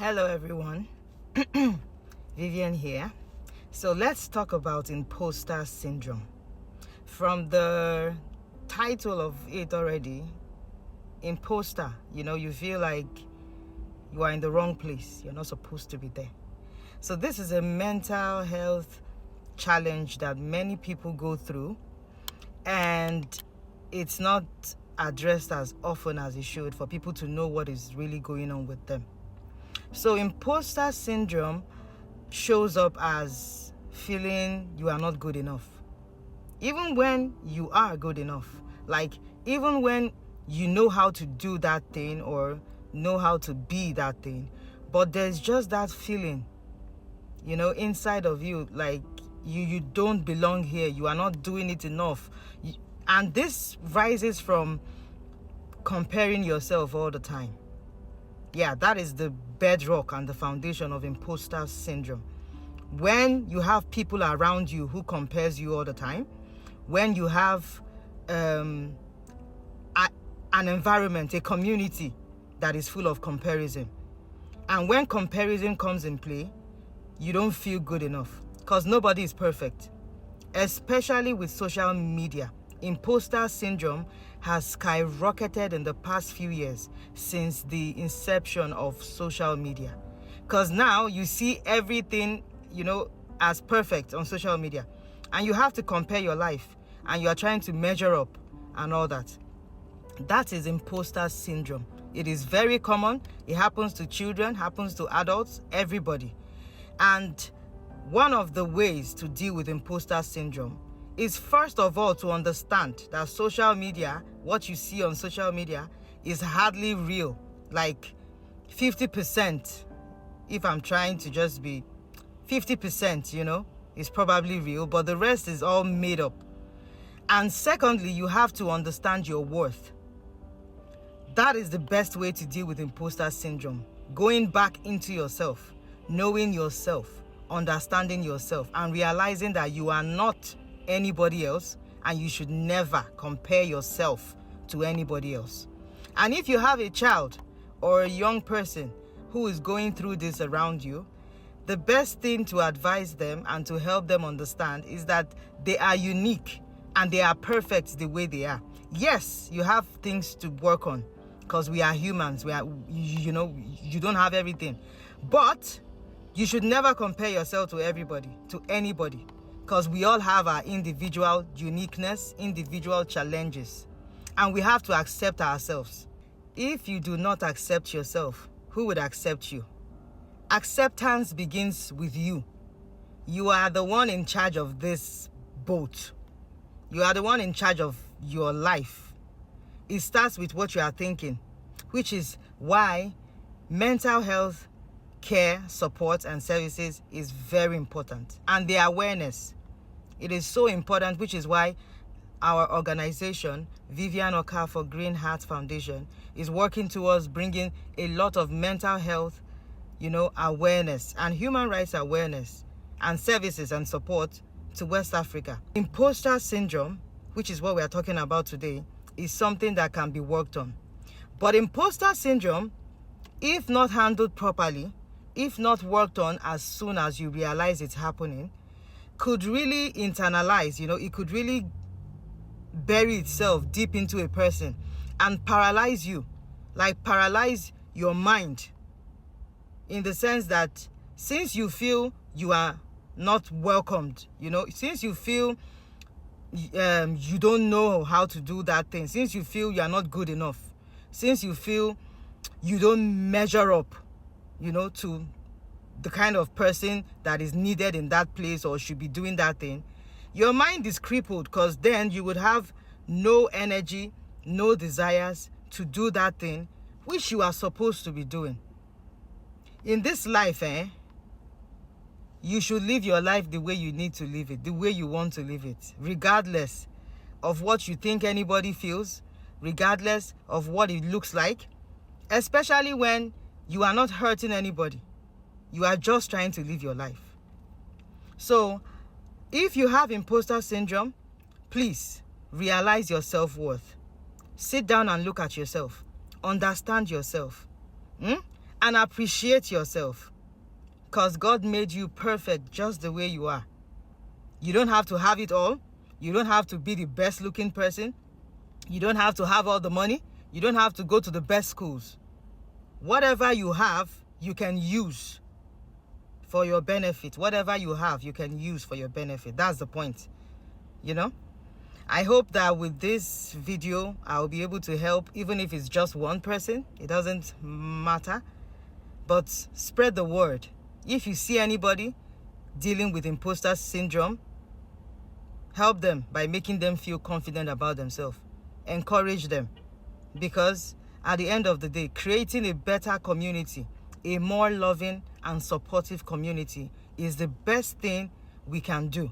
Hello everyone, Vivian here. So let's talk about imposter syndrome. From the title of it already, imposter, you feel like you are in the wrong place. You're not supposed to be there. So this is a mental health challenge that many people go through, and it's not addressed as often as it should for people to know what is really going on with them. So imposter syndrome shows up as feeling you are not good enough. Even when you are good enough. Like, even when you know how to do that thing or know how to be that thing. But there's just that feeling, inside of you, like you don't belong here. You are not doing it enough. And this rises from comparing yourself all the time. Yeah, that is the bedrock and the foundation of imposter syndrome. When you have people around you who compares you all the time, when you have an environment, a community that is full of comparison, and when comparison comes in play, you don't feel good enough because nobody is perfect. Especially with social media, imposter syndrome has skyrocketed in the past few years since the inception of social media. Because now you see everything, as perfect on social media. And you have to compare your life. And you are trying to measure up and all that. That is imposter syndrome. It is very common. It happens to children, happens to adults, everybody. And one of the ways to deal with imposter syndrome is, first of all, to understand that social media, what you see on social media, is hardly real. Like 50%, if I'm trying to just be 50%, is probably real, but the rest is all made up. And secondly, you have to understand your worth. That is the best way to deal with imposter syndrome. Going back into yourself, knowing yourself, understanding yourself, and realizing that you are not anybody else, and you should never compare yourself to anybody else. And if you have a child or a young person who is going through this around you, the best thing to advise them and to help them understand is that they are unique and they are perfect the way they are. Yes, you have things to work on because we are humans. You don't have everything, but you should never compare yourself to anybody. Because we all have our individual uniqueness, individual challenges, and we have to accept ourselves. If you do not accept yourself, who would accept you? Acceptance begins with you. You are the one in charge of this boat. You are the one in charge of your life. It starts with what you are thinking, which is why mental health care, support, and services is very important. And the awareness, it is so important, which is why our organization, Vivian Oka for Green Heart Foundation, is working towards bringing a lot of mental health, awareness and human rights awareness and services and support to West Africa. Imposter syndrome, which is what we are talking about today, is something that can be worked on. But imposter syndrome, if not handled properly, if not worked on as soon as you realize it's happening, could really internalize, it could really bury itself deep into a person and paralyze you, like paralyze your mind, in the sense that since you feel you are not welcomed, since you feel you don't know how to do that thing, since you feel you are not good enough, since you feel you don't measure up, to the kind of person that is needed in that place or should be doing that thing, your mind is crippled, because then you would have no energy, no desires to do that thing which you are supposed to be doing. In this life, you should live your life the way you need to live it, the way you want to live it, regardless of what you think anybody feels, regardless of what it looks like, especially when you are not hurting anybody. You are just trying to live your life. So, if you have imposter syndrome, please realize your self-worth. Sit down and look at yourself. Understand yourself. and appreciate yourself, because God made you perfect just the way you are. You don't have to have it all. You don't have to be the best looking person. You don't have to have all the money. You don't have to go to the best schools. Whatever you have, you can use for your benefit. Whatever you have, you can use for your benefit. That's the point, you know? I hope that with this video, I'll be able to help, even if it's just one person. It doesn't matter. But spread the word. If you see anybody dealing with imposter syndrome, help them by making them feel confident about themselves. Encourage them. Because at the end of the day, creating a better community, a more loving and supportive community, is the best thing we can do.